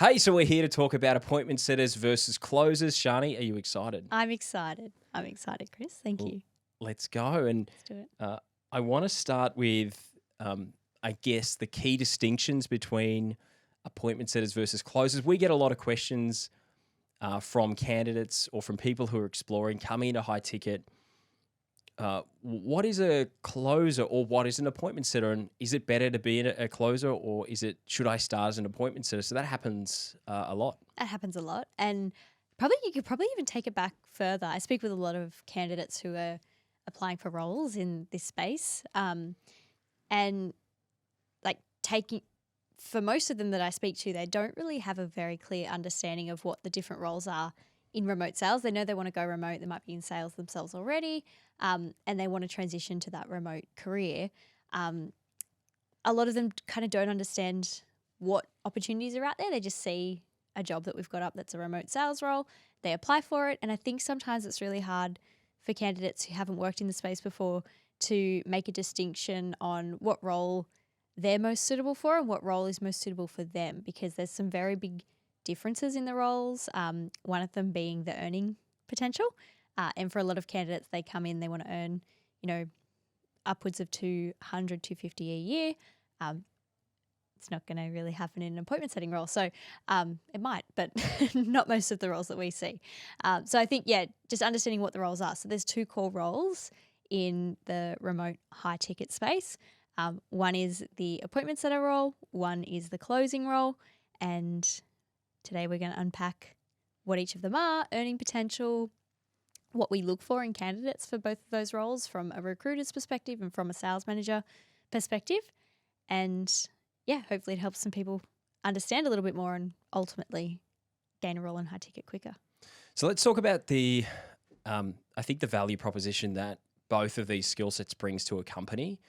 Hey, so we're here to talk about appointment setters versus closers. Sharni, are you excited? I'm excited. I'm excited, Chris. Thank Well, you. let's go. And Let's do it. I want to start with, I guess, the key distinctions between appointment setters versus closers. We get a lot of questions from candidates or from people who are exploring coming into high ticket. What is a closer or what is an appointment setter? And is it better to be a closer or should I start as an appointment setter? So that happens a lot. That happens a lot. And you could probably even take it back further. I speak with a lot of candidates who are applying for roles in this space. And like for most of them that I speak to, they don't really have a very clear understanding of what the different roles are in remote sales. They know they want to go remote. They might be in sales themselves already, and they want to transition to that remote career. A lot of them kind of don't understand what opportunities are out there. They just see a job that we've got up that's a remote sales role. They apply for it. And I think sometimes it's really hard for candidates who haven't worked in the space before to make a distinction on what role they're most suitable for and what role is most suitable for them, because there's some very big differences in the roles, one of them being the earning potential. And for a lot of candidates, they come in, they want to earn, upwards of 200, 250 a year. It's not going to really happen in an appointment setting role. So it might, but not most of the roles that we see. So I think, just understanding what the roles are. So there's two core roles in the remote high ticket space. One is the appointment setter role, one is the closing role. And today we're going to unpack what each of them are, earning potential, what we look for in candidates for both of those roles from a recruiter's perspective and from a sales manager perspective. And hopefully it helps some people understand a little bit more and ultimately gain a role in high ticket quicker. So let's talk about the value proposition that both of these skill sets brings to a company.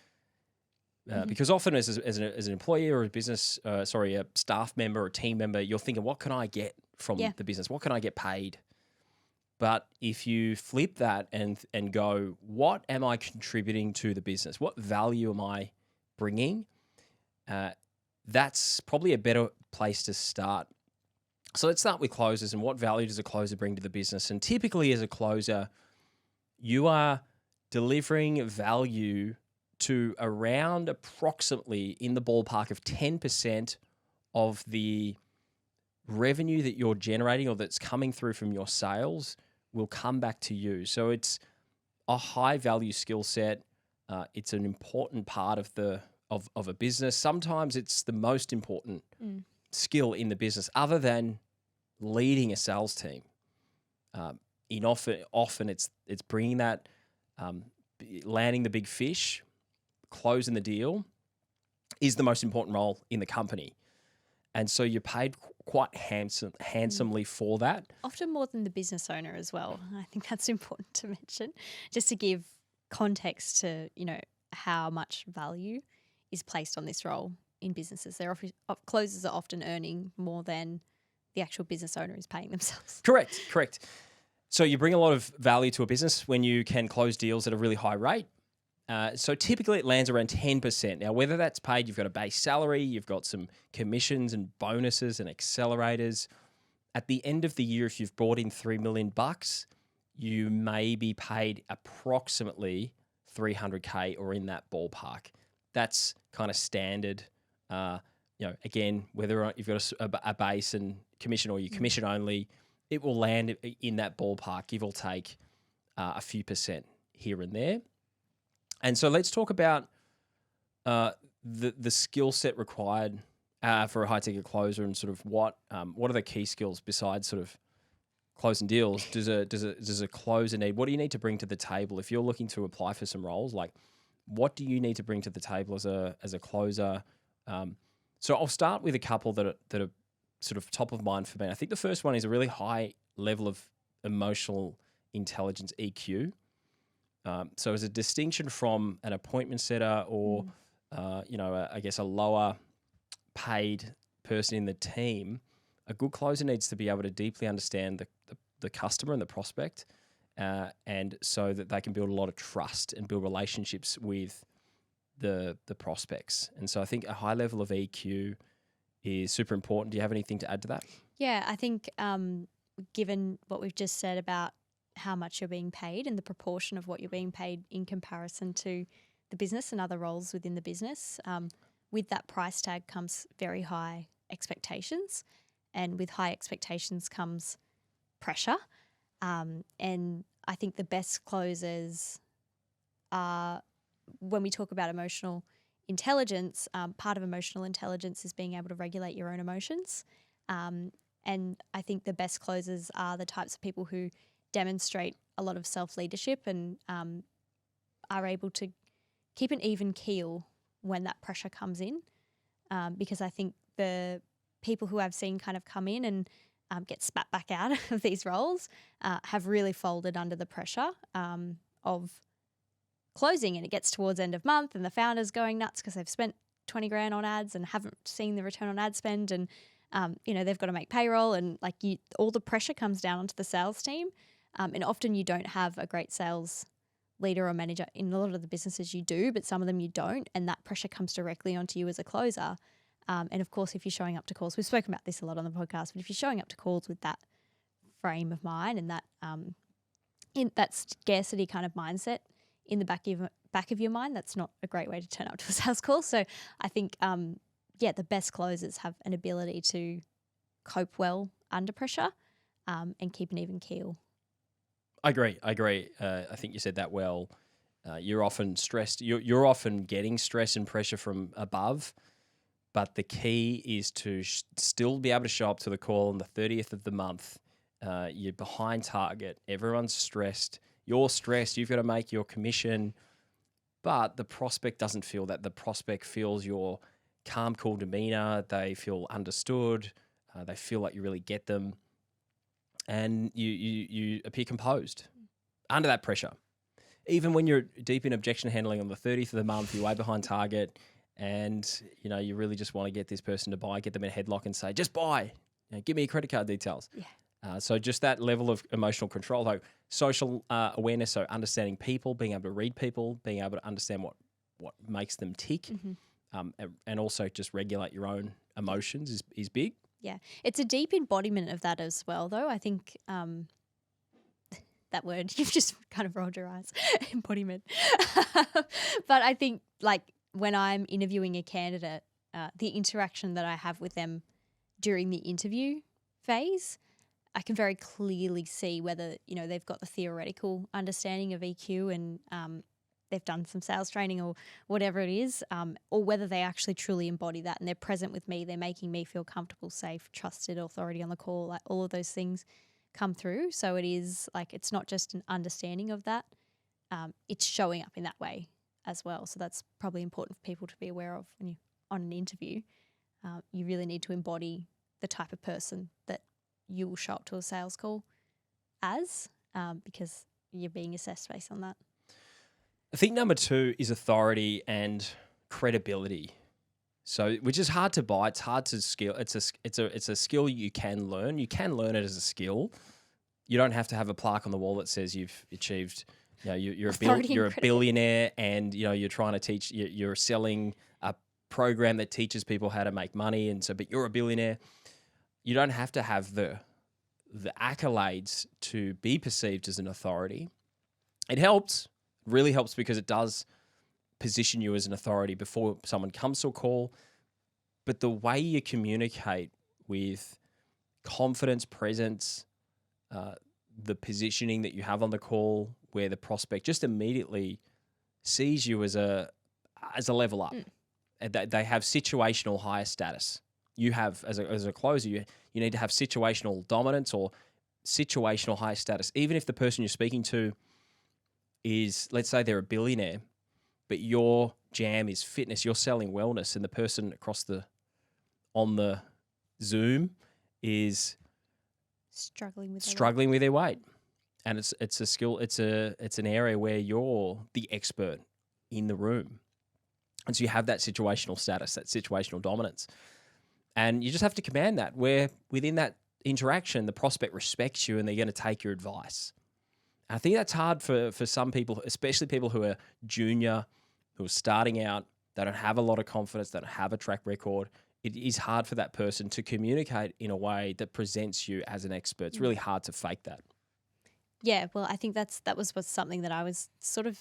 Because often as an employee or a staff member or team member, you're thinking, what can I get from the business? What can I get paid? But if you flip that and go, what am I contributing to the business? What value am I bringing? That's probably a better place to start. So let's start with closers and what value does a closer bring to the business? And typically as a closer, you are delivering value to around approximately in the ballpark of 10% of the revenue that you're generating or that's coming through from your sales will come back to you. So it's a high value skill set. It's an important part of a business. Sometimes it's the most important skill in the business, other than leading a sales team. Often it's bringing that, landing the big fish, closing the deal is the most important role in the company. And so you're paid quite handsomely for that. Often more than the business owner as well. I think that's important to mention, just to give context to, how much value is placed on this role in businesses. Closers are often earning more than the actual business owner is paying themselves. Correct. So you bring a lot of value to a business when you can close deals at a really high rate. So typically it lands around 10%. Now, whether that's paid, you've got a base salary, you've got some commissions and bonuses and accelerators. At the end of the year, if you've brought in $3 million, you may be paid approximately $300K or in that ballpark. That's kind of standard. Again, whether or not you've got a base and commission or you commission only, it will land in that ballpark, give or take a few percent here and there. And so let's talk about the skill set required for a high ticket closer and sort of what are the key skills besides sort of closing deals? Does a closer need? What do you need to bring to the table if you're looking to apply for some roles? Like, what do you need to bring to the table as a closer? So I'll start with a couple that are sort of top of mind for me. I think the first one is a really high level of emotional intelligence, EQ. So as a distinction from an appointment setter or, I guess a lower paid person in the team, a good closer needs to be able to deeply understand the customer and the prospect, and so that they can build a lot of trust and build relationships with the prospects. And so I think a high level of EQ is super important. Do you have anything to add to that? Yeah, I think given what we've just said about how much you're being paid and the proportion of what you're being paid in comparison to the business and other roles within the business, with that price tag comes very high expectations, and with high expectations comes pressure. And I think the best closes are when we talk about emotional intelligence. Part of emotional intelligence is being able to regulate your own emotions. And I think the best closers are the types of people who demonstrate a lot of self-leadership and are able to keep an even keel when that pressure comes in. Because I think the people who I've seen kind of come in and get spat back out of these roles have really folded under the pressure of closing, and it gets towards end of month and the founder's going nuts because they've spent 20 grand on ads and haven't seen the return on ad spend, and they've got to make payroll, and all the pressure comes down onto the sales team. And often you don't have a great sales leader or manager. In a lot of the businesses you do, but some of them you don't, and that pressure comes directly onto you as a closer. And of course, if you're showing up to calls, we've spoken about this a lot on the podcast, but if you're showing up to calls with that frame of mind and that in that scarcity kind of mindset in the back of your mind, that's not a great way to turn up to a sales call. So I think, the best closers have an ability to cope well under pressure and keep an even keel. I agree. I think you said that well. You're often stressed. You're often getting stress and pressure from above, but the key is to still be able to show up to the call on the 30th of the month. You're behind target. Everyone's stressed. You're stressed. You've got to make your commission, but the prospect doesn't feel that. The prospect feels your calm, cool demeanor. They feel understood. They feel like you really get them, and you appear composed under that pressure. Even when you're deep in objection handling on the 30th of the month, you're way behind target, and you really just want to get this person to buy, get them in a headlock and say, just buy, give me your credit card details. Yeah. So just that level of emotional control, though, social awareness, so understanding people, being able to read people, being able to understand what makes them tick, and also just regulate your own emotions is big. Yeah. It's a deep embodiment of that as well, though. I think that word, you've just kind of rolled your eyes, embodiment. But I think when I'm interviewing a candidate, the interaction that I have with them during the interview phase, I can very clearly see whether, they've got the theoretical understanding of EQ and they've done some sales training or whatever it is, or whether they actually truly embody that and they're present with me, they're making me feel comfortable, safe, trusted, authority on the call, all of those things come through. So it is it's not just an understanding of that, it's showing up in that way as well. So that's probably important for people to be aware of when you're on an interview. You really need to embody the type of person that you will show up to a sales call as, because you're being assessed based on that. I think number 2 is authority and credibility. So, which is hard to buy. It's hard to skill. It's a skill you can learn. You can learn it as a skill. You don't have to have a plaque on the wall that says you've achieved. You're a billionaire, and you're trying to teach. You're selling a program that teaches people how to make money, and so. But you're a billionaire. You don't have to have the accolades to be perceived as an authority. It helps. Really helps because it does position you as an authority before someone comes to a call. But the way you communicate with confidence, presence, the positioning that you have on the call, where the prospect just immediately sees you as a level up. They have situational higher status. You have, as a closer, you need to have situational dominance or situational higher status. Even if the person you're speaking to is, let's say they're a billionaire, but your jam is fitness, you're selling wellness, and the person on the Zoom is struggling with their weight. And it's a skill, it's an area where you're the expert in the room. And so you have that situational status, that situational dominance. And you just have to command that, where within that interaction, the prospect respects you and they're going to take your advice. I think that's hard for some people, especially people who are junior, who are starting out. They don't have a lot of confidence. They don't have a track record. it is hard for that person to communicate in a way that presents you as an expert. It's really hard to fake that. Yeah, well, I think that was something that I was sort of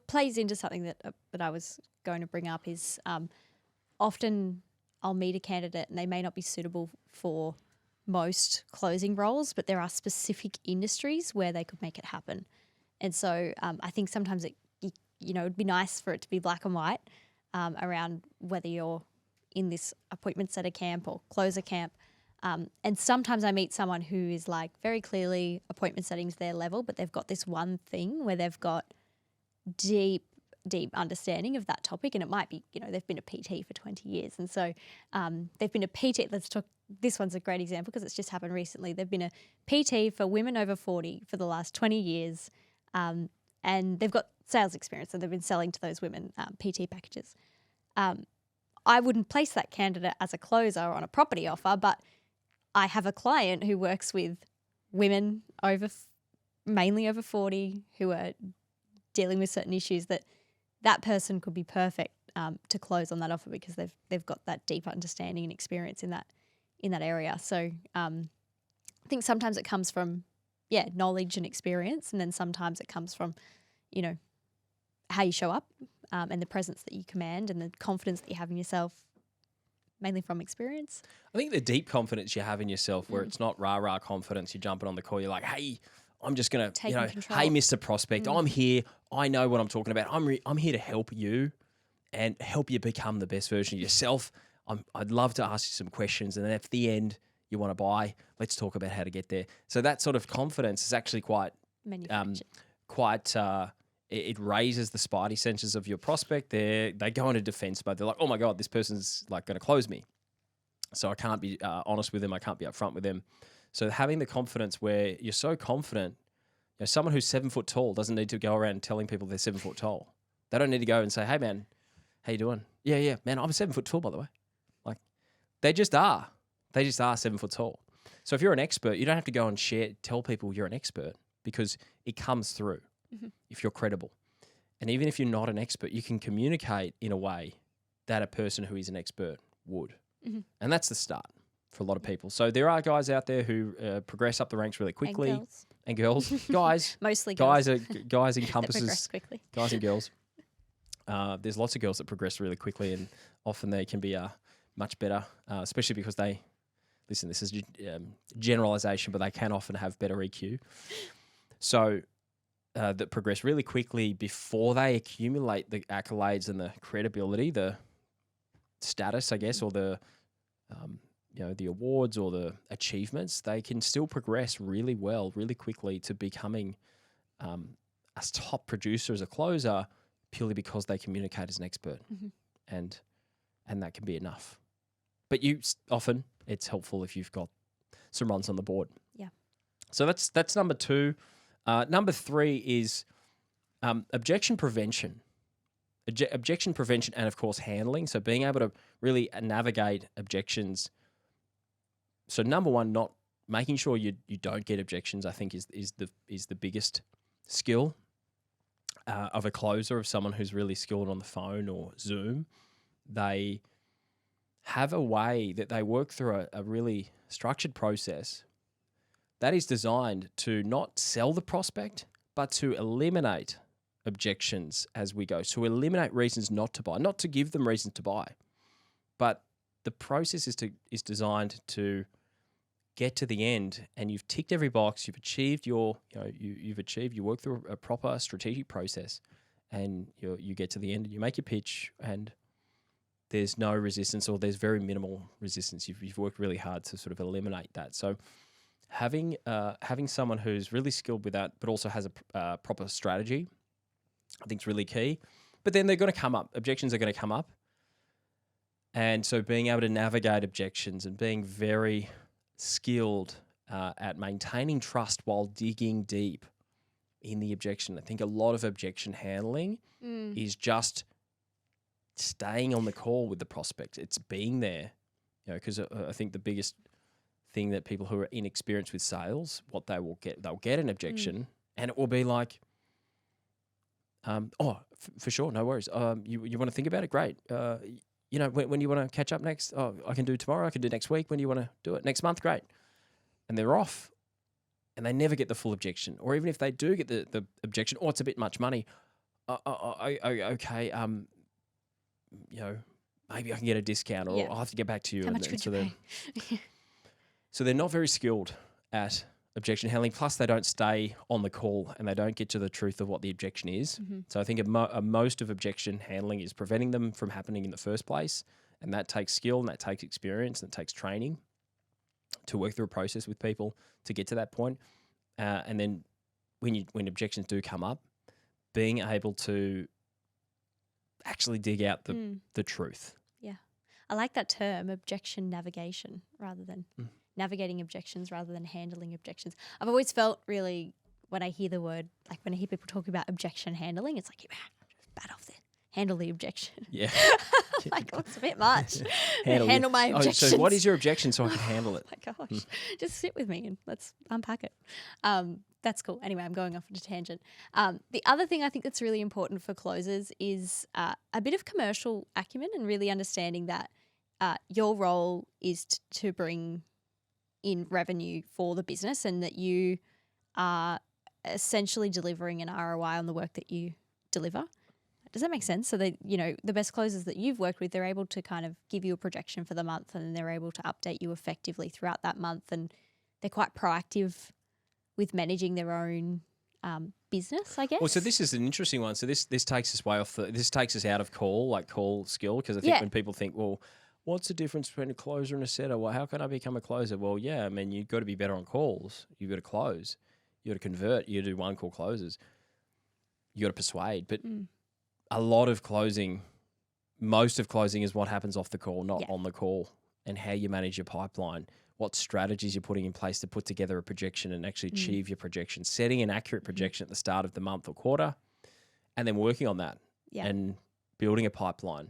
plays into something that I was going to bring up is often I'll meet a candidate and they may not be suitable for most closing roles, but there are specific industries where they could make it happen. And so I think sometimes it'd be nice for it to be black and white around whether you're in this appointment setter camp or closer camp. And sometimes I meet someone who is like very clearly appointment setting's their level, but they've got this one thing where they've got deep understanding of that topic. And it might be, they've been a PT for 20 years. And so they've been a PT. This one's a great example because it's just happened recently. They've been a PT for women over 40 for the last 20 years. And they've got sales experience and they've been selling to those women PT packages. I wouldn't place that candidate as a closer on a property offer, but I have a client who works with women mainly over 40 who are dealing with certain issues that person could be perfect to close on that offer because they've got that deep understanding and experience in that area. So I think sometimes it comes from knowledge and experience, and then sometimes it comes from how you show up and the presence that you command and the confidence that you have in yourself, mainly from experience. I think the deep confidence you have in yourself, where it's not rah-rah confidence, you're jumping on the call, you're like, hey, I'm just going to, hey, Mr. Prospect, I'm here. I know what I'm talking about. I'm here to help you and help you become the best version of yourself. I'd love to ask you some questions. And then at the end, you want to buy, let's talk about how to get there. So that sort of confidence is actually quite, it raises the spidey senses of your prospect. They go into defense mode. They're like, oh my God, this person's like going to close me. So I can't be honest with them. I can't be upfront with them. So having the confidence where you're so confident, someone who's 7 foot tall doesn't need to go around telling people they're 7 foot tall. They don't need to go and say, hey man, how you doing? Yeah, man, I'm 7 foot tall, by the way. Like they just are 7 foot tall. So if you're an expert, you don't have to go and tell people you're an expert because it comes through if you're credible. And even if you're not an expert, you can communicate in a way that a person who is an expert would. And that's the start for a lot of people. So there are guys out there who progress up the ranks really quickly. And girls. Guys. Mostly girls. Guys encompasses progress quickly. Guys and girls. There's lots of girls that progress really quickly, and often they can be much better, especially because this is generalization, but they can often have better EQ. So that progress really quickly before they accumulate the accolades and the credibility, the status, I guess, or the the awards or the achievements, they can still progress really well, really quickly to becoming a top producer as a closer purely because they communicate as an expert. And that can be enough. But often it's helpful if you've got some runs on the board. Yeah. So that's number 2. Number 3 is objection prevention. Objection prevention and, of course, handling. So being able to really navigate objections. So number 1, not making sure you don't get objections, I think is the biggest skill of a closer, of someone who's really skilled on the phone or Zoom. They have a way that they work through a really structured process that is designed to not sell the prospect, but to eliminate objections as we go, to eliminate reasons not to buy, not to give them reasons to buy. But the process is designed to get to the end, and you've ticked every box, you've achieved you work through a proper strategic process, and you get to the end and you make your pitch, and there's no resistance, or there's very minimal resistance. You've worked really hard to sort of eliminate that. So having someone who's really skilled with that, but also has a proper strategy, I think is really key. But then they're going to come up. Objections are going to come up. And so being able to navigate objections and being very skilled at maintaining trust while digging deep in the objection. I think a lot of objection handling is just staying on the call with the prospect. It's being there, because I think the biggest thing that people who are inexperienced with sales, what they'll get an objection, and it will be like, for sure, no worries. You want to think about it? Great. when you want to catch up next? Oh, I can do tomorrow. I can do next week. When do you want to do it? Next month? Great. And they're off. And they never get the full objection. Or even if they do get the objection, it's a bit much money. Okay, maybe I can get a discount, or I'll have to get back to you. How much could you pay? So they're not very skilled at objection handling. Plus, they don't stay on the call and they don't get to the truth of what the objection is. Mm-hmm. So I think most of objection handling is preventing them from happening in the first place. And that takes skill and that takes experience and it takes training to work through a process with people to get to that point. And then when objections do come up, being able to actually dig out the truth. Yeah. I like that term, objection navigation, rather than navigating objections rather than handling objections. I've always felt really, when I hear the word, like when I hear people talk about objection handling, it's like, just bat off there. Handle the objection. Yeah. Like, it's a bit much. Handle my objections. So what is your objection so I can handle it? Oh my gosh. Just sit with me and let's unpack it. That's cool. Anyway, I'm going off on a tangent. The other thing I think that's really important for closers is a bit of commercial acumen and really understanding that your role is to bring in revenue for the business and that you are essentially delivering an ROI on the work that you deliver. Does that make sense? So that, the best closers that you've worked with, they're able to kind of give you a projection for the month and then they're able to update you effectively throughout that month, and they're quite proactive with managing their own business, I guess. Well, so this is an interesting one. So this takes us way off. This takes us out of call skill, because I think when people think, well, what's the difference between a closer and a setter? Well, how can I become a closer? Well, yeah, I mean, you've got to be better on calls. You've got to close. You've got to convert. You do one call closes. You got to persuade. But a lot of closing, most of closing is what happens off the call, not on the call, and how you manage your pipeline, what strategies you're putting in place to put together a projection and actually achieve your projection, setting an accurate projection at the start of the month or quarter, and then working on that and building a pipeline,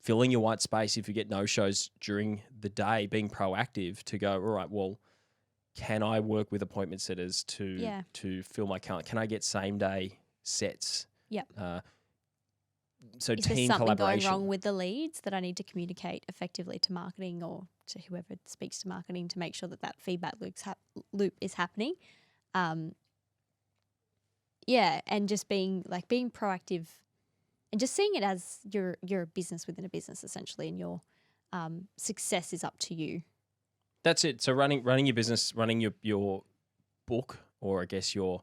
filling your white space. If you get no-shows during the day, being proactive to go, all right, well, can I work with appointment setters to fill my calendar? Can I get same-day sets? Yeah. So Is team there something collaboration. going wrong with the leads that I need to communicate effectively to marketing or to whoever speaks to marketing to make sure that feedback loop is happening? And just being proactive and just seeing it as you're a business within a business essentially, and your success is up to you. That's it. So running your business, running your book, or I guess your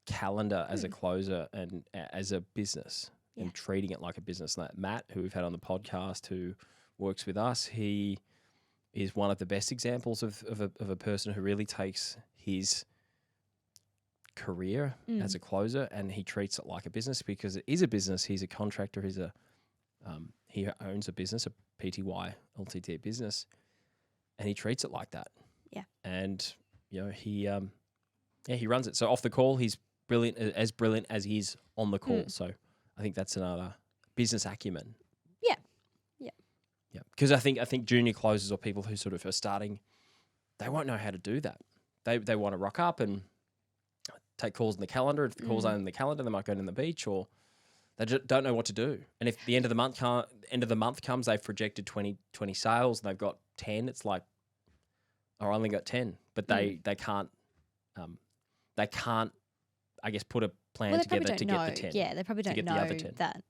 calendar as a closer and as a business. And treating it like a business. Like Matt, who we've had on the podcast, who works with us, he is one of the best examples of a person who really takes his career as a closer and he treats it like a business, because it is a business. He's a contractor. He owns a business, a PTY LTD business, and he treats it like that. Yeah. And he runs it. So off the call, he's brilliant as he is on the call. So I think that's another business acumen. Yeah. Because I think junior closers or people who sort of are starting, they won't know how to do that. They want to rock up and take calls in the calendar. If the calls aren't in the calendar, they might go to the beach, or they just don't know what to do. And if the end of the month comes, they've projected 20 sales and they've got 10. It's like, I only got 10, but they can't. They can't, I guess, put a plan together to get the 10. Yeah, they probably don't know that,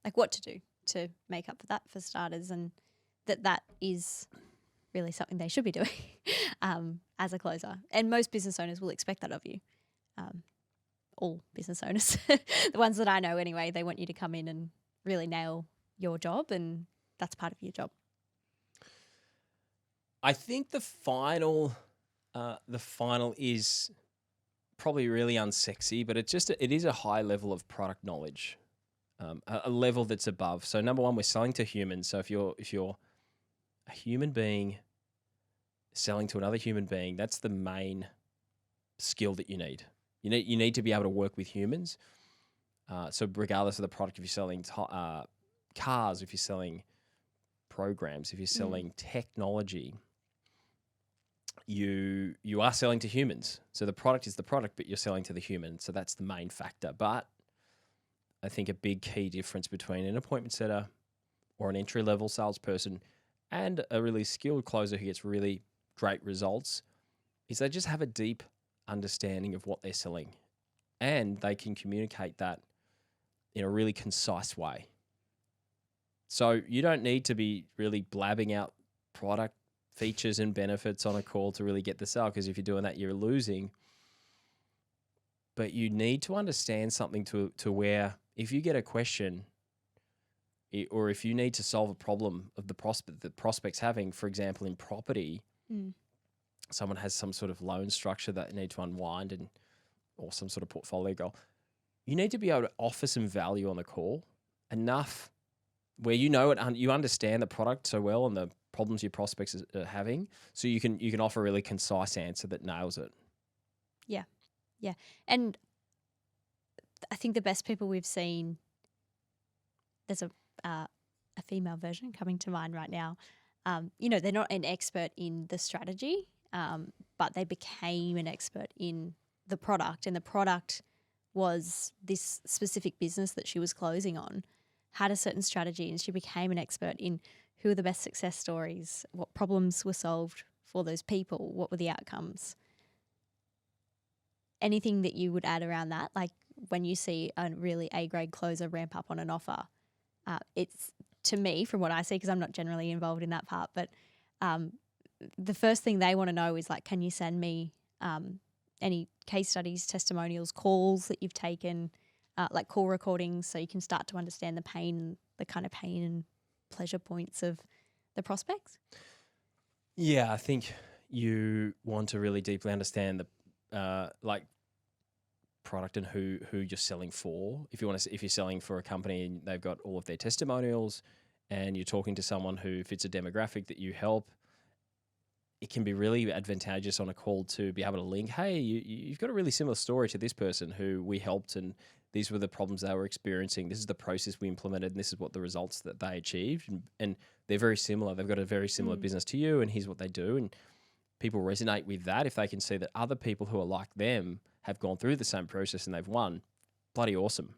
like what to do to make up for that, for starters, and that is really something they should be doing as a closer. And most business owners will expect that of you. All business owners, the ones that I know anyway, they want you to come in and really nail your job, and that's part of your job. I think the final is probably really unsexy, but it is a high level of product knowledge, a level that's above. So number one, we're selling to humans. So if you're a human being selling to another human being, that's the main skill that you need. You need to be able to work with humans. So regardless of the product, if you're selling cars, if you're selling programs, if you're selling technology, you are selling to humans. So the product is the product, but you're selling to the human. So that's the main factor. But I think a big key difference between an appointment setter or an entry-level salesperson and a really skilled closer who gets really great results is they just have a deep understanding of what they're selling, and they can communicate that in a really concise way. So you don't need to be really blabbing out product features and benefits on a call to really get the sale, because if you're doing that, you're losing. But you need to understand something to where if you get a question or if you need to solve a problem of the prospect's having, for example, in property, someone has some sort of loan structure that they need to unwind or some sort of portfolio goal, you need to be able to offer some value on the call, enough where you know it, you understand the product so well and the problems your prospects are having, so you can offer a really concise answer that nails it. Yeah. And I think the best people we've seen, there's a female version coming to mind right now. They're not an expert in the strategy, but they became an expert in the product, and the product was this specific business that she was closing on, had a certain strategy, and she became an expert in who are the best success stories, what problems were solved for those people, what were the outcomes. Anything that you would add around that, like when you see a really A-grade closer ramp up on an offer, it's, to me, from what I see, because I'm not generally involved in that part, but the first thing they want to know is like, can you send me any case studies, testimonials, calls that you've taken, like call recordings, so you can start to understand the kind of pain and pleasure points of the prospects? Yeah, I think you want to really deeply understand the product and who you're selling for. If you're selling for a company and they've got all of their testimonials, and you're talking to someone who fits a demographic that you help, it can be really advantageous on a call to be able to link, hey, you've got a really similar story to this person who we helped, and these were the problems they were experiencing. This is the process we implemented, and this is what the results that they achieved. And they're very similar. They've got a very similar business to you, and here's what they do. And people resonate with that if they can see that other people who are like them have gone through the same process and they've won. Bloody awesome.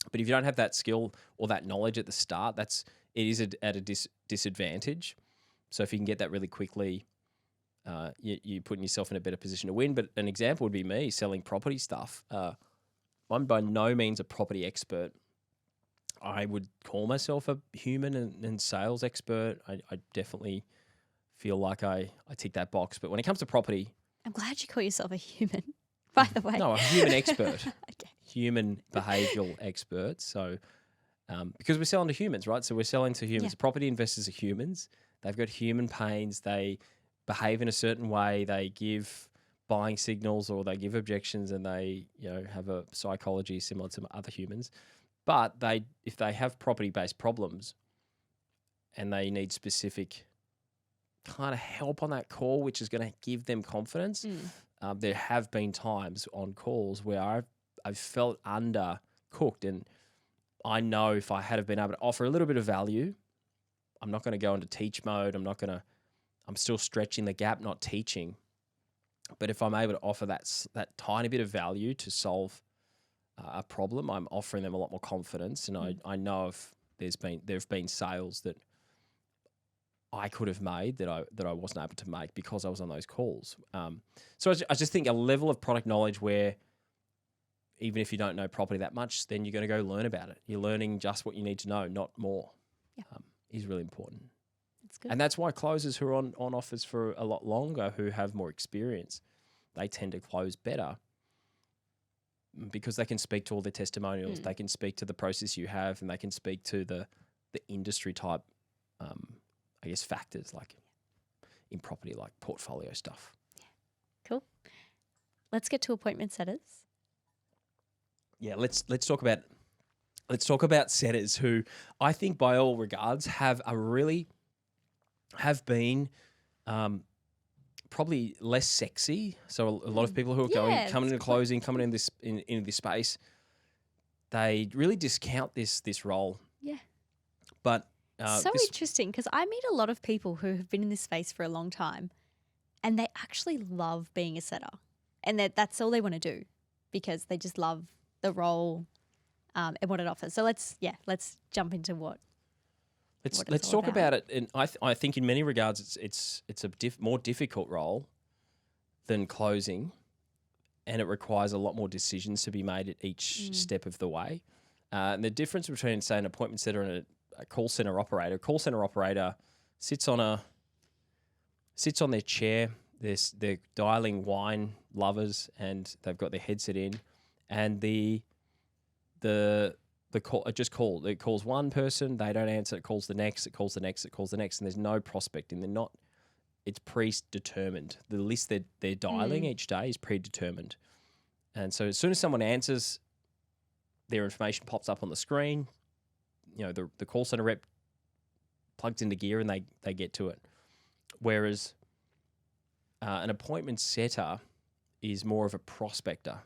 But if you don't have that skill or that knowledge at the start, it is at a disadvantage. So if you can get that really quickly, you're putting yourself in a better position to win. But an example would be me selling property stuff. I'm by no means a property expert. I would call myself a human and sales expert. I definitely feel like I tick that box. But when it comes to property... I'm glad you call yourself a human, by the way. No, a human expert. Okay. Human behavioural expert. So because we're selling to humans, right? So we're selling to humans. Yeah. Property investors are humans. They've got human pains. They behave in a certain way. They give buying signals or they give objections, and they have a psychology similar to other humans. But if they have property-based problems and they need specific kind of help on that call, which is going to give them confidence. There have been times on calls where I've felt undercooked, and I know if I had been able to offer a little bit of value, I'm not going to go into teach mode. I'm still stretching the gap, not teaching. But if I'm able to offer that tiny bit of value to solve a problem, I'm offering them a lot more confidence. And I know if there have been sales that I could have made that I wasn't able to make because I was on those calls. So I just think a level of product knowledge where even if you don't know property that much, then you're going to go learn about it. You're learning just what you need to know, not more. Yeah. Is really important. That's good. And that's why closers who are on offers for a lot longer, who have more experience, they tend to close better because they can speak to all their testimonials. They can speak to the process you have, and they can speak to the industry type factors like in property, like portfolio stuff. Yeah. Cool. Let's get to appointment setters. Yeah, let's talk about setters who I think by all regards have been probably less sexy. So a lot of people who are coming into closing, coming in this space, they really discount this role. Yeah. But interesting, because I meet a lot of people who have been in this space for a long time, and they actually love being a setter, and that's all they want to do because they just love the role and what it offers. So let's jump into what. Let's what it's let's all talk about it. And I think in many regards it's a more difficult role than closing, and it requires a lot more decisions to be made at each step of the way. And the difference between, say, an appointment setter and a call center operator. A call center operator sits on their chair. They're dialing wine lovers, and they've got their headset in, and the call it calls one person, they don't answer, it calls the next, it calls the next, it calls the next, and there's no prospecting. It's predetermined. The list they're dialing each day is predetermined. And so as soon as someone answers, their information pops up on the screen. The call center rep plugs into gear and they get to it. Whereas an appointment setter is more of a prospector.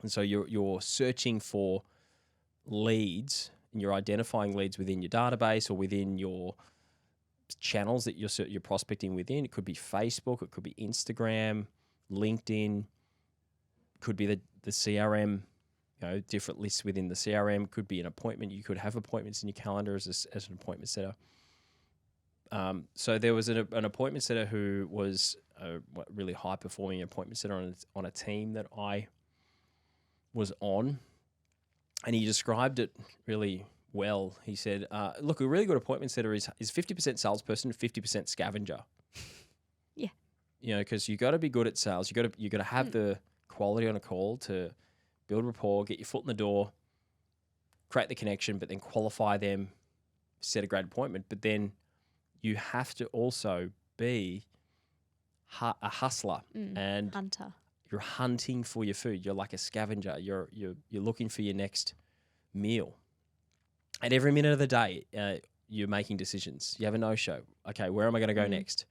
And so you're searching for leads, and you're identifying leads within your database or within your channels that you're prospecting within. It could be Facebook, it could be Instagram, LinkedIn, could be the CRM, different lists within the CRM, could be an appointment. You could have appointments in your calendar as an appointment setter. So there was an appointment setter who was a really high performing appointment setter on a team that I was on, and he described it really well. He said, look, a really good appointment setter is 50% salesperson, 50% scavenger. Yeah. Because you got to be good at sales. You got to have the quality on a call to build rapport, get your foot in the door, create the connection, but then qualify them, set a great appointment. But then you have to also be a hustler and hunter. You're hunting for your food. You're like a scavenger. You're looking for your next meal. And every minute of the day, you're making decisions. You have a no-show. Okay, where am I going to go next?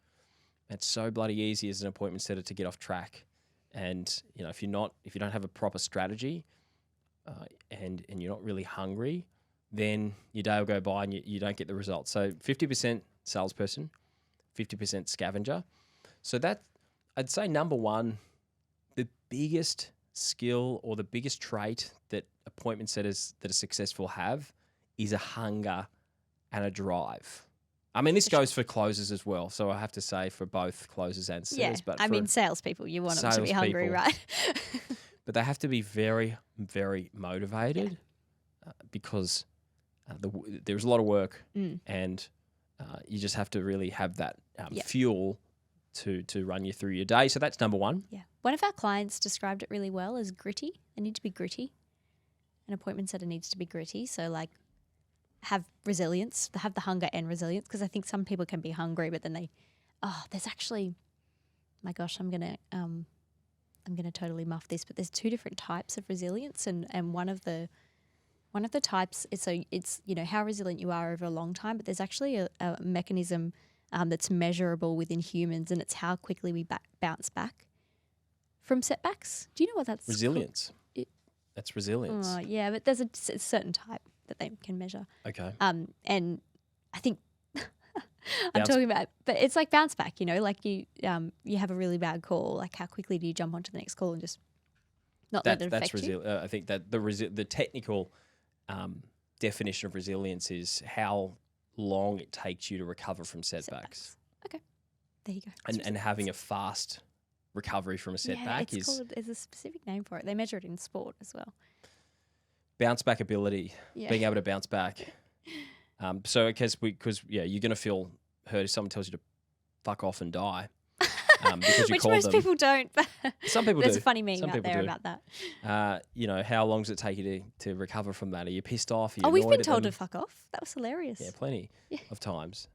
It's so bloody easy as an appointment setter to get off track. And if you don't have a proper strategy, and you're not really hungry, then your day will go by and you don't get the results. So 50% salesperson, 50% scavenger. So that, I'd say, number one, the biggest skill or the biggest trait that appointment setters that are successful have is a hunger and a drive. I mean, this goes for closers as well. So I have to say for both closers and setters. Yeah, But salespeople, you want them to be hungry, right? But they have to be very, very motivated because there's a lot of work and you just have to really have that fuel to run you through your day. So that's number one. Yeah. One of our clients described it really well as gritty. They need to be gritty. An appointment setter needs to be gritty. So have resilience, have the hunger and resilience, because I think some people can be hungry, but then there's actually, my gosh, I'm gonna totally muff this, but there's two different types of resilience, and one of the types is it's how resilient you are over a long time, but there's actually a mechanism that's measurable within humans, and it's how quickly we bounce back from setbacks. Do you know what that's resilience? That's resilience. Yeah, but there's a certain type that they can measure. Okay. And I think I'm talking about, but it's like bounce back. You have a really bad call. Like, how quickly do you jump onto the next call and just not let it affect you? I think that the technical definition of resilience is how long it takes you to recover from setbacks. Okay, there you go. And having a fast recovery from a setback there's a specific name for it. They measure it in sport as well. Bounce back ability, being able to bounce back. So because you're going to feel hurt if someone tells you to fuck off and die. Because you Which most people don't. But some people there's do. a funny meme out there about that. How long does it take you to recover from that? Are you pissed off? We've been told to fuck off. That was hilarious. Yeah, plenty of times.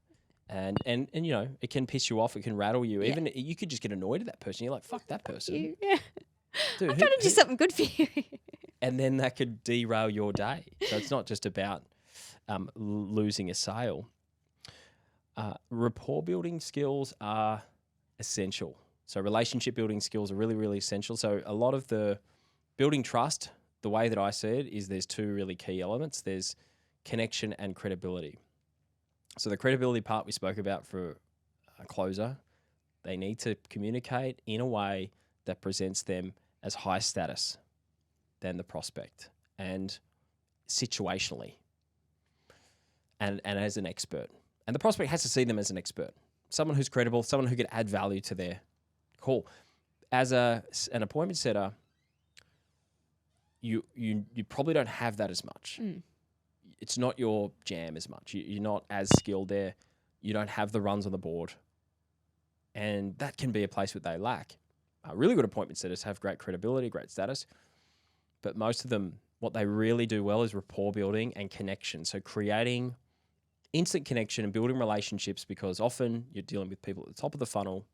And it can piss you off. It can rattle you. Yeah. Even you could just get annoyed at that person. You're like, fuck that person. Yeah. Dude, I'm trying to do something good for you. And then that could derail your day. So it's not just about losing a sale. Rapport building skills are essential. So relationship building skills are really, really essential. So a lot of the building trust, the way that I see it, is there's two really key elements. There's connection and credibility. So the credibility part we spoke about for a closer, they need to communicate in a way that presents them as high status than the prospect and situationally. and as an expert. And the prospect has to see them as an expert, someone who's credible, someone who can add value to their call. As an appointment setter, you probably don't have that as much. It's not your jam as much. You're not as skilled there. You don't have the runs on the board. And that can be a place where they lack. Really good appointment setters have great credibility, great status. But most of them, what they really do well is rapport building and connection. So creating instant connection and building relationships, because often you're dealing with people at the top of the funnel.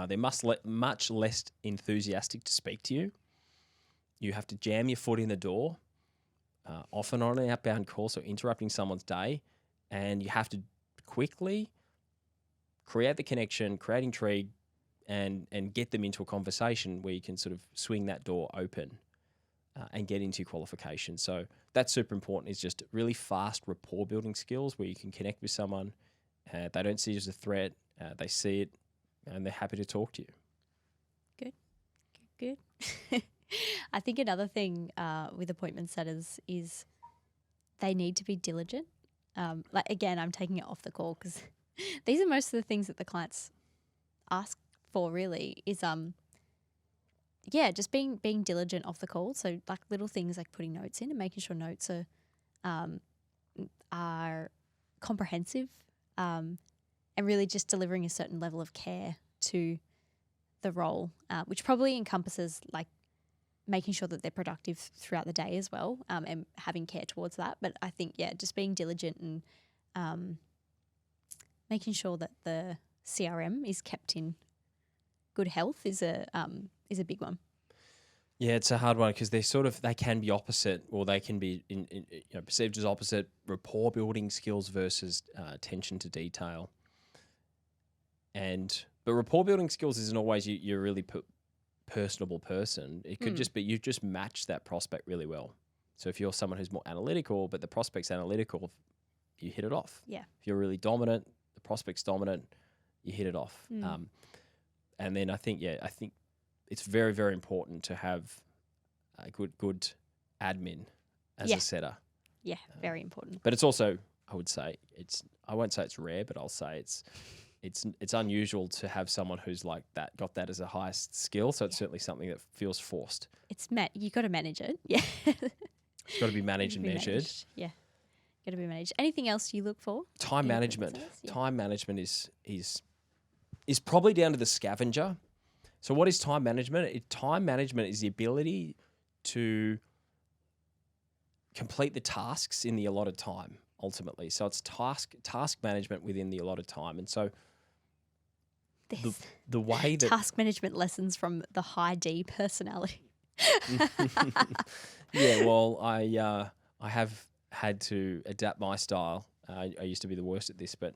They're much less enthusiastic to speak to you. You have to jam your foot in the door, often on an outbound call, so interrupting someone's day, and you have to quickly create the connection, create intrigue, and get them into a conversation where you can sort of swing that door open and get into qualification. So that's super important, is just really fast rapport building skills where you can connect with someone. They don't see you as a threat. They see it and they're happy to talk to you. Good. I think another thing with appointment setters is they need to be diligent. Again, I'm taking it off the call because these are most of the things that the clients ask for really is just being diligent off the call. So like little things like putting notes in and making sure notes are comprehensive, and really just delivering a certain level of care to the role, which probably encompasses like making sure that they're productive throughout the day as well, and having care towards that. But I think, just being diligent and making sure that the CRM is kept in good health is a big one. Yeah, it's a hard one because they can be opposite, or they can be perceived as opposite. Rapport building skills versus attention to detail. But rapport building skills isn't always you're really personable person. It could just be you just match that prospect really well. So if you're someone who's more analytical, but the prospect's analytical, you hit it off. Yeah. If you're really dominant, the prospect's dominant, you hit it off. And then I think it's very, very important to have a good admin as a setter. Yeah, very important. But it's also, I would say, I won't say it's rare, but I'll say it's unusual to have someone who's like that, got that as a highest skill. So it's certainly something that feels forced. You got to manage it. Yeah. It's got to be managed and measured. Yeah. Got to be managed. Anything else you look for? Time management. Yeah. Time management is probably down to the scavenger. So what is time management? Time management is the ability to complete the tasks in the allotted time, ultimately. So it's task management within the allotted time. And so the way that... Task management lessons from the high D personality. Yeah, well, I have had to adapt my style. I used to be the worst at this, but...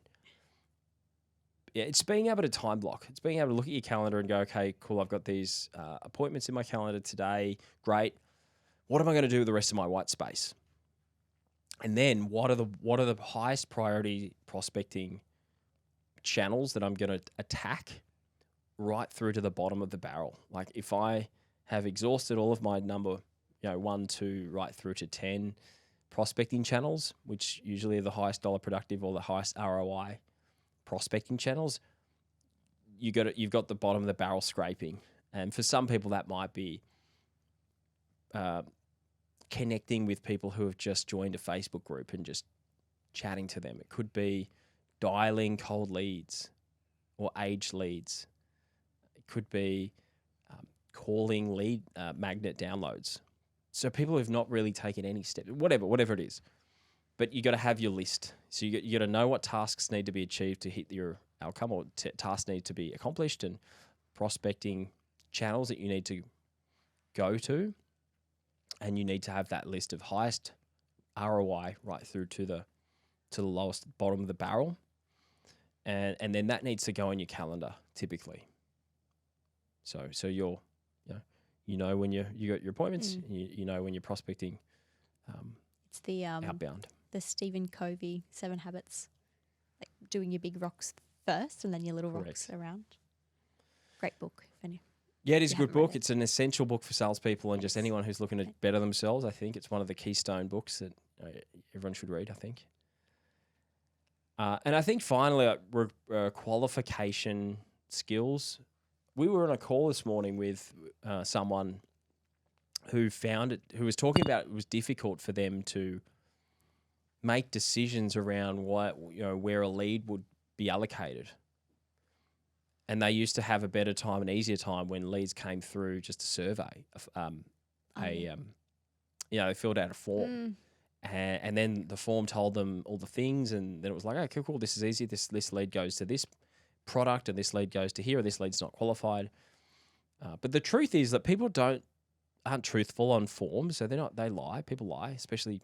Yeah, it's being able to time block. It's being able to look at your calendar and go, okay, cool, I've got these appointments in my calendar today. Great. What am I going to do with the rest of my white space? And then what are the highest priority prospecting channels that I'm going to attack right through to the bottom of the barrel? Like if I have exhausted all of my number, 1, 2, right through to 10 prospecting channels, which usually are the highest dollar productive or the highest ROI prospecting channels, you've got the bottom of the barrel scraping. And for some people that might be connecting with people who have just joined a Facebook group and just chatting to them. It could be dialing cold leads or aged leads. It could be calling lead magnet downloads. So people who've not really taken any step, whatever it is. But you got to have your list. So you got to know what tasks need to be achieved to hit your outcome, or tasks need to be accomplished, and prospecting channels that you need to go to, and you need to have that list of highest ROI right through to the lowest bottom of the barrel, and then that needs to go on your calendar typically. So you're when you got your appointments, you know when you're prospecting. It's the outbound. The Stephen Covey 7 Habits, like doing your big rocks first and then your little rocks around. Great book. Yeah, it is a good book. It's an essential book for salespeople and just anyone who's looking to better themselves. I think it's one of the keystone books that everyone should read, I think. And I think finally, qualification skills. We were on a call this morning with someone who was talking about it was difficult for them to make decisions around where a lead would be allocated. And they used to have a better time, an easier time when leads came through just a survey. They filled out a form. And then the form told them all the things, and then it was like, okay, cool, this is easy. This lead goes to this product, and this lead goes to here, or this lead's not qualified. But the truth is that people aren't truthful on forms, so they lie. People lie, especially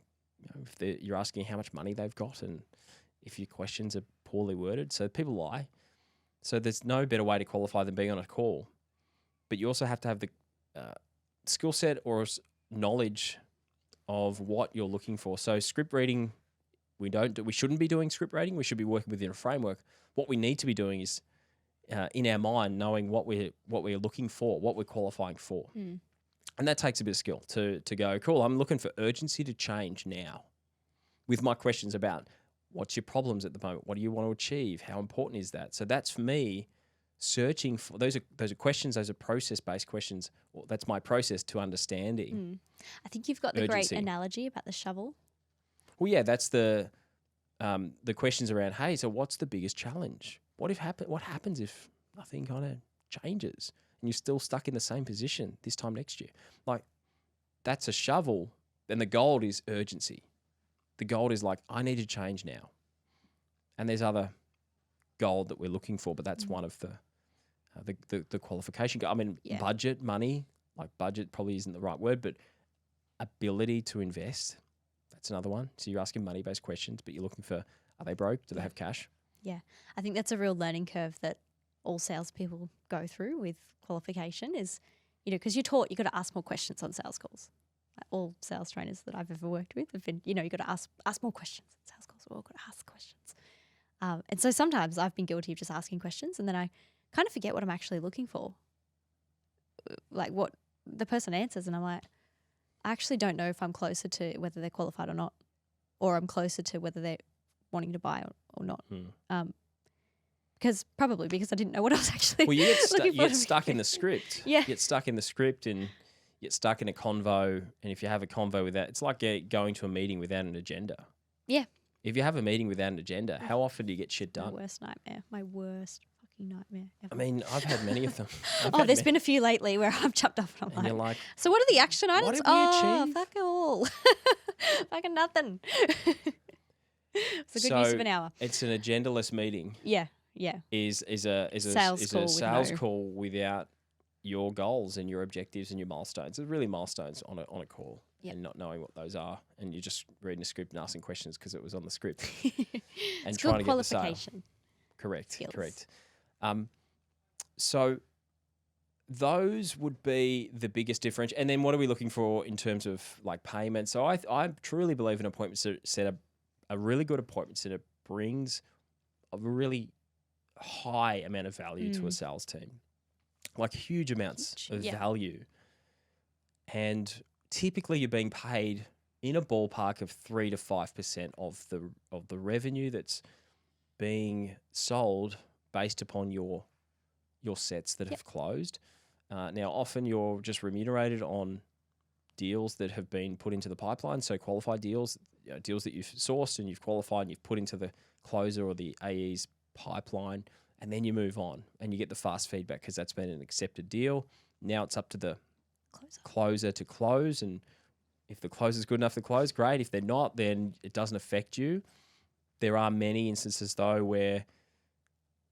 if you're asking how much money they've got, and if your questions are poorly worded. So people lie. So there's no better way to qualify than being on a call. But you also have to have the skill set or knowledge of what you're looking for. So script reading, we shouldn't be doing script reading. We should be working within a framework. What we need to be doing is in our mind knowing what we're looking for, what we're qualifying for. And that takes a bit of skill to go, cool, I'm looking for urgency to change now with my questions about what's your problems at the moment? What do you want to achieve? How important is that? So that's for me searching for those are questions, those are process-based questions. Well, that's my process to understanding. I think you've got the great analogy about the shovel. Well, yeah, that's the questions around, hey, so what's the biggest challenge? What happens if nothing kind of changes and you're still stuck in the same position this time next year? Like, that's a shovel, and the gold is urgency. The gold is like, I need to change now. And there's other gold that we're looking for, but that's one of the qualification. I mean, budget, money, like budget probably isn't the right word, but ability to invest, that's another one. So you're asking money-based questions, but you're looking for, are they broke? Do they have cash? Yeah. I think that's a real learning curve that all salespeople go through with qualification is, because you're taught you've got to ask more questions on sales calls. All sales trainers that I've ever worked with have been, you've got to ask more questions on sales calls. We've all got to ask questions. And so sometimes I've been guilty of just asking questions, and then I kind of forget what I'm actually looking for. Like what the person answers, and I'm like, I actually don't know if I'm closer to whether they're qualified or not, or I'm closer to whether they're wanting to buy or not. Because I didn't know what I was actually you get stuck in the script. Yeah. You get stuck in the script and you get stuck in a convo. And if you have a convo without, it's like going to a meeting without an agenda. Yeah. If you have a meeting without an agenda, how often do you get shit done? My worst nightmare. My worst fucking nightmare ever. I mean, I've had many of them. There's been a few lately where I've jumped up and you're like, so what are the action items? What have we achieved? Fuck all. Fucking nothing. It's a good use of an hour. It's an agendaless meeting. Yeah, yeah. Is a sales call without your goals and your objectives and your milestones. It's really milestones on a call. Yep. And not knowing what those are, and you're just reading a script and asking questions because it was on the script, and trying to get the sale. Correct. So those would be the biggest difference. And then what are we looking for in terms of like payment? So I truly believe an appointment setter, a really good appointment setter brings a really high amount of value to a sales team, like huge amounts of value. And typically you're being paid in a ballpark of 3 to 5% of the revenue that's being sold based upon your sets that have closed. Now, often you're just remunerated on deals that have been put into the pipeline, so qualified deals, deals that you've sourced and you've qualified and you've put into the closer or the AE's pipeline, and then you move on and you get the fast feedback because that's been an accepted deal. Now it's up to the closer to close, and if the closer is good enough to close, great. If they're not, then it doesn't affect you. There are many instances though where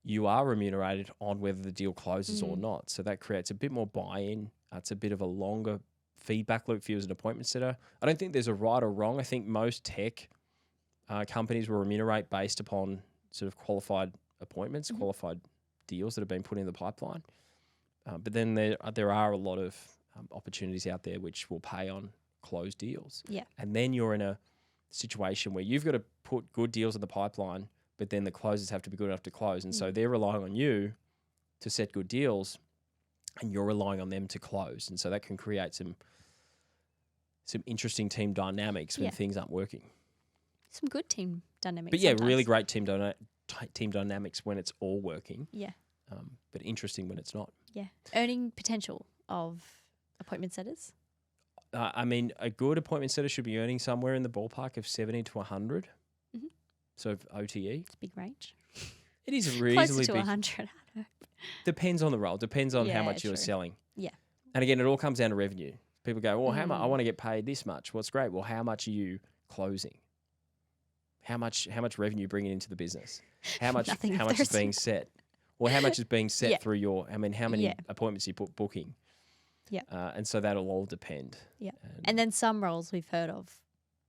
you are remunerated on whether the deal closes or not, so that creates a bit more buy-in. It's a bit of a longer feedback loop for you as an appointment setter. I don't think there's a right or wrong. I think most tech companies will remunerate based upon sort of qualified appointments, qualified deals that have been put in the pipeline. But then there are a lot of opportunities out there which will pay on closed deals. Yeah. And then you're in a situation where you've got to put good deals in the pipeline, but then the closers have to be good enough to close. And so they're relying on you to set good deals, and you're relying on them to close. And so that can create some interesting team dynamics when things aren't working. some good team dynamics. But yeah, really sometimes. great team dynamics when it's all working. Yeah, But interesting when it's not. yeah. Earning potential of appointment setters. I mean, a good appointment setter should be earning somewhere in the ballpark of 70 to 100. Mhm. So OTE. It's a big range. It is Closer reasonably to big. 100. I hope. Depends on the role. Depends on how Yeah, much you're true. selling. Yeah. And again, it all comes down to revenue. People go, well, how much? I Mm. want to get paid this much. Well, it's great. Well, how much are you closing? How much revenue bringing into the business? How much? Nothing if How much is there's- being set? Well, how much is being set Yeah. through your? I mean, how many Yeah. appointments you put booking? Yeah. And so that'll all depend. Yeah. And then some roles we've heard of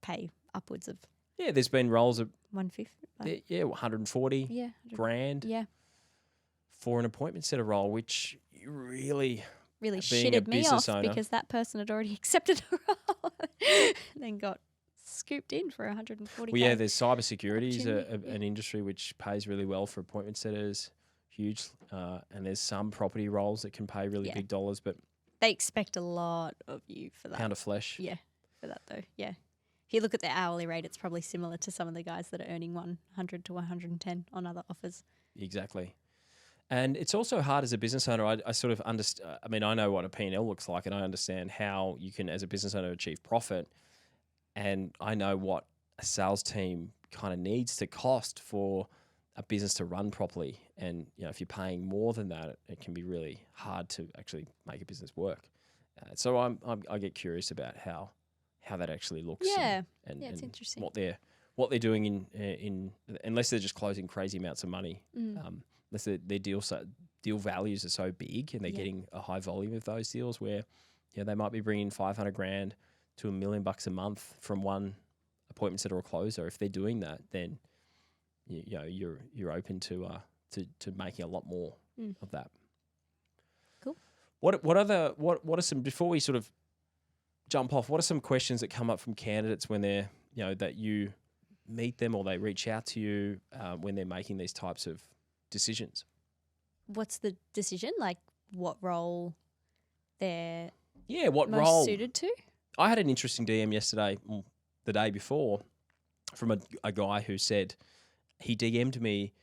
pay upwards of yeah, there's been roles of 150. yeah, 140 Yeah. 100. grand Yeah. for an appointment setter role, which you really Really being a shitted me business off owner- because that person had already accepted a role and then got scooped in for 140. Well, yeah, there's cybersecurity is Opportunity, yeah. an industry which pays really well for appointment setters, huge. And there's some property roles that can pay really Yeah. big dollars, but They expect a lot of you for that. pound of flesh. Yeah, for that though. Yeah. If you look at the hourly rate, it's probably similar to some of the guys that are earning 100 to 110 on other offers. Exactly. And it's also hard as a business owner. I sort of understand. I mean, I know what a P&L looks like, and I understand how you can, as a business owner, achieve profit. And I know what a sales team kind of needs to cost for a business to run properly. And if you're paying more than that, it can be really hard to actually make a business work. So I get curious about how that actually looks. Yeah. and Yeah, it's and interesting. what they're doing in unless they're just closing crazy amounts of money. Unless their deal values are so big and they're Yeah. getting a high volume of those deals where they might be bringing 500 grand to $1 million a month from one appointment setter or closer. If they're doing that, then you're open to making a lot more of that. Cool. What are some, before we sort of jump off, what are some questions that come up from candidates when they're that you meet them or they reach out to you when they're making these types of decisions? What's the decision? Like what role they're What most role? suited to? I had an interesting DM yesterday, the day before, from a guy who said, he DM'd me,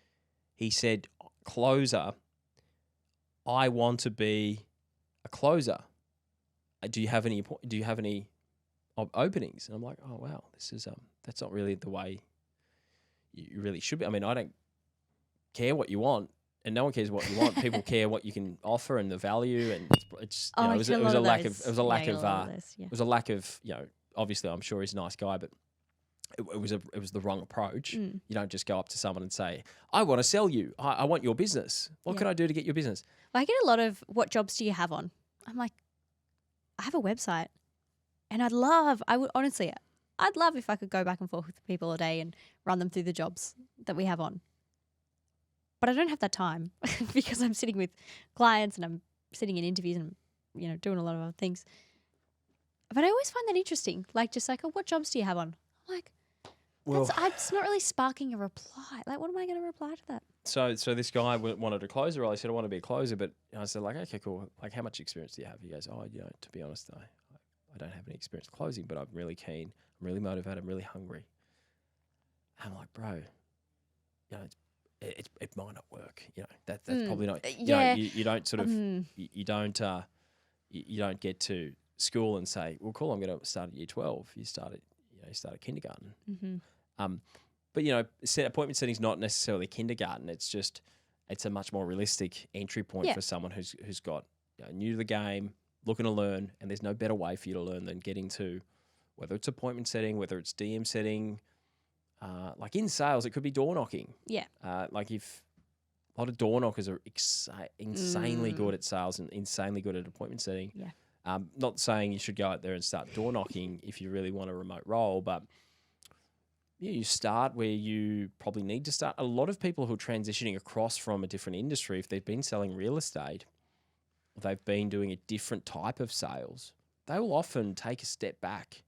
he said, closer, I want to be a closer. Do you have any openings? And I'm like, oh wow, this is that's not really the way you really should be. I mean, I don't care what you want, and no one cares what you want. People care what you can offer and the value, and it's I it was get a lack those. of Yeah, I get a lot of those, yeah. it was a lack of obviously I'm sure he's a nice guy, but it was the wrong approach. Mm. You don't just go up to someone and say, I want to sell you. I want your business. What Yeah. can I do to get your business? Well, I get a lot of what jobs do you have on? I'm like, I have a website and I'd love if I could go back and forth with people a day and run them through the jobs that we have on. But I don't have that time because I'm sitting with clients and I'm sitting in interviews and, doing a lot of other things. But I always find that interesting. Like, just like, oh, what jobs do you have on? I'm like, it's not really sparking a reply. Like, what am I going to reply to that? So this guy wanted a closer role. He said, I want to be a closer, but I said, like, okay, cool. Like, how much experience do you have? He goes, oh, to be honest, I don't have any experience closing, but I'm really keen. I'm really motivated. I'm really hungry. I'm like, bro, it might not work. That's probably not. Yeah. You don't sort of you don't get to school and say, well, cool, I'm going to start at year 12. You start at kindergarten. Mm-hmm. But appointment setting is not necessarily kindergarten. It's a much more realistic entry point Yeah. for someone who's got new to the game, looking to learn, and there's no better way for you to learn than getting to whether it's appointment setting, whether it's DM setting. Like in sales, it could be door knocking. Yeah. Like if a lot of door knockers are insanely good at sales and insanely good at appointment setting. Yeah. Not saying you should go out there and start door knocking if you really want a remote role, but you start where you probably need to start. A lot of people who are transitioning across from a different industry, if they've been selling real estate, or they've been doing a different type of sales, they will often take a step back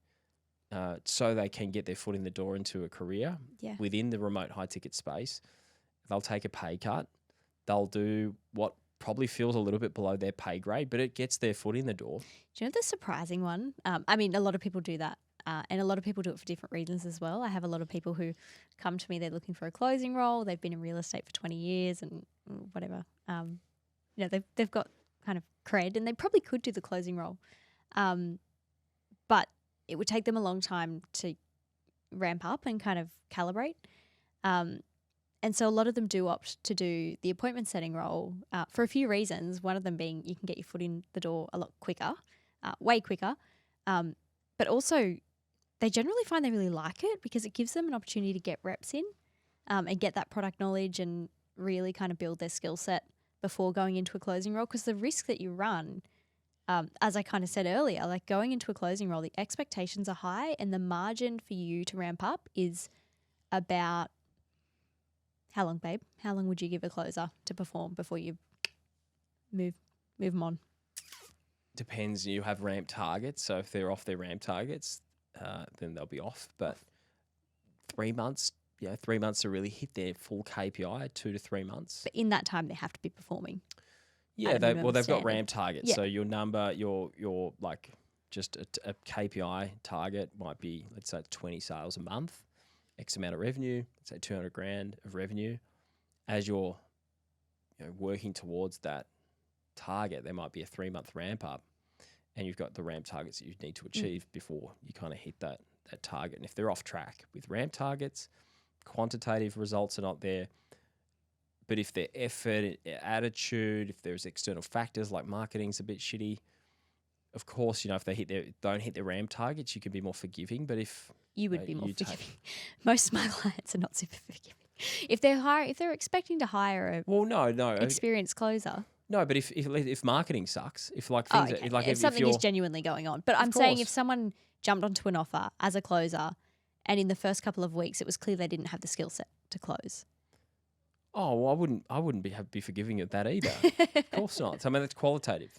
so they can get their foot in the door into a career within the remote high ticket space. They'll take a pay cut. They'll do what probably feels a little bit below their pay grade, but it gets their foot in the door. Do you know the surprising one? I mean, a lot of people do that. And a lot of people do it for different reasons as well. I have a lot of people who come to me, they're looking for a closing role. They've been in real estate for 20 years and whatever. They've got kind of cred and they probably could do the closing role. But it would take them a long time to ramp up and kind of calibrate. And so a lot of them do opt to do the appointment setting role for a few reasons. One of them being you can get your foot in the door a lot quicker, way quicker. But also they generally find they really like it because it gives them an opportunity to get reps in and get that product knowledge and really kind of build their skill set before going into a closing role. Because the risk that you run, as I kind of said earlier, like going into a closing role, the expectations are high and the margin for you to ramp up is about how long, babe? How long would you give a closer to perform before you move them on? Depends. You have ramp targets. So if they're off their ramp targets, then they'll be off. But 3 months, 3 months to really hit their full KPI, 2 to 3 months. But in that time, they have to be performing. Yeah, they've got standard. ramp targets. Yeah. So your number, your like just a KPI target might be, let's say 20 sales a month, X amount of revenue, let's say 200 grand of revenue. As you're working towards that target, there might be a 3 month ramp up and you've got the ramp targets that you need to achieve before you kind of hit that target. And if they're off track with ramp targets, quantitative results are not there. But if their effort, attitude, if there's external factors like marketing's a bit shitty, of course, if they don't hit their RAM targets, you can be more forgiving. But if you would be more forgiving, most of my clients are not super forgiving. If they're expecting to hire a experienced closer. No, but if marketing sucks, if like things, if something is genuinely going on. But I'm saying if someone jumped onto an offer as a closer, and in the first couple of weeks it was clear they didn't have the skill set to close. Oh, well, I wouldn't be forgiving of that either. Of course not. So, I mean, that's qualitative.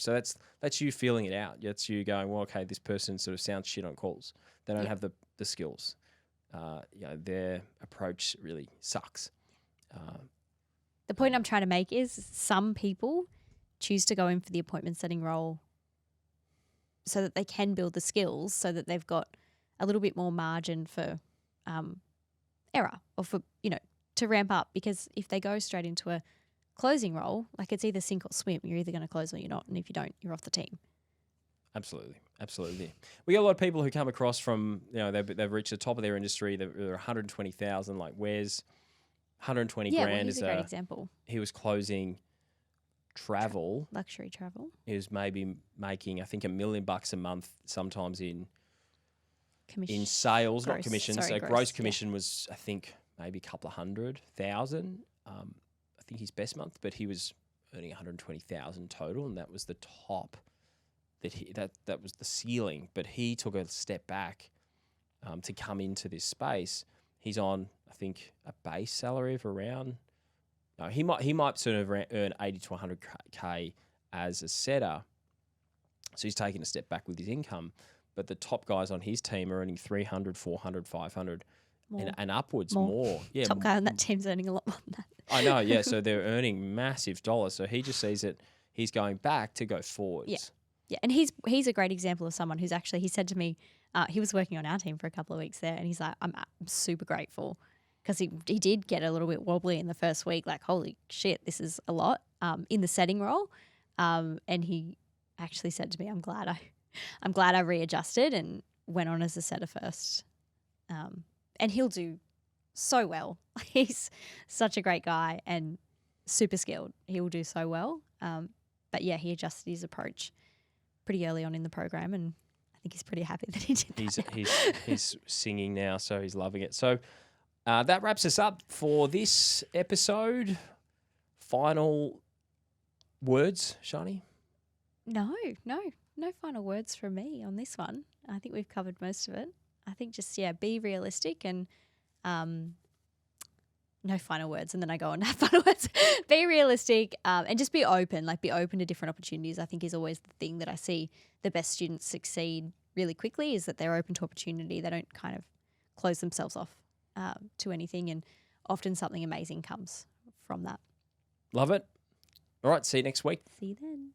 So that's you feeling it out. That's you going, well, okay, this person sort of sounds shit on calls. They don't have the skills. Their approach really sucks. The point I'm trying to make is some people choose to go in for the appointment setting role so that they can build the skills so that they've got a little bit more margin for error or for, to ramp up, because if they go straight into a closing role, like it's either sink or swim. You're either going to close or you're not. And if you don't, you're off the team. Absolutely. We got a lot of people who come across from, they've reached the top of their industry. They're 120,000, like Wes, 120 grand is a great example. He was closing travel. Luxury travel. He was maybe making, I think, $1 million a month, sometimes in sales, not commissions. So gross commission was, I think, maybe a couple of 100,000. I think his best month, but he was earning 120,000 total, and that was the top. That was the ceiling. But he took a step back to come into this space. He's on, I think, a base salary of around. No, he might sort of earn 80 to 100k as a setter. So he's taking a step back with his income. But the top guys on his team are earning 300, 400, 500. And upwards more. Yeah, top guy on that team's earning a lot more than that. I know, yeah. So they're earning massive dollars. So he just sees it. He's going back to go forwards. Yeah. And he's a great example of someone who's actually, he said to me, he was working on our team for a couple of weeks there, and he's like, I'm super grateful because he did get a little bit wobbly in the first week, like, holy shit, this is a lot in the setting role. And he actually said to me, I'm glad I readjusted and went on as a setter first. And he'll do so well. He's such a great guy and super skilled. He will do so well. But yeah, he adjusted his approach pretty early on in the program, and I think he's pretty happy that he did that. He's singing now, so he's loving it. So that wraps us up for this episode. Final words, Sharni? No final words from me on this one. I think we've covered most of it. I think just, be realistic and no final words. And then I go on to have final words. Be realistic and just be open, be open to different opportunities. I think is always the thing that I see the best students succeed really quickly is that they're open to opportunity. They don't kind of close themselves off to anything, and often something amazing comes from that. Love it. All right, see you next week. See you then.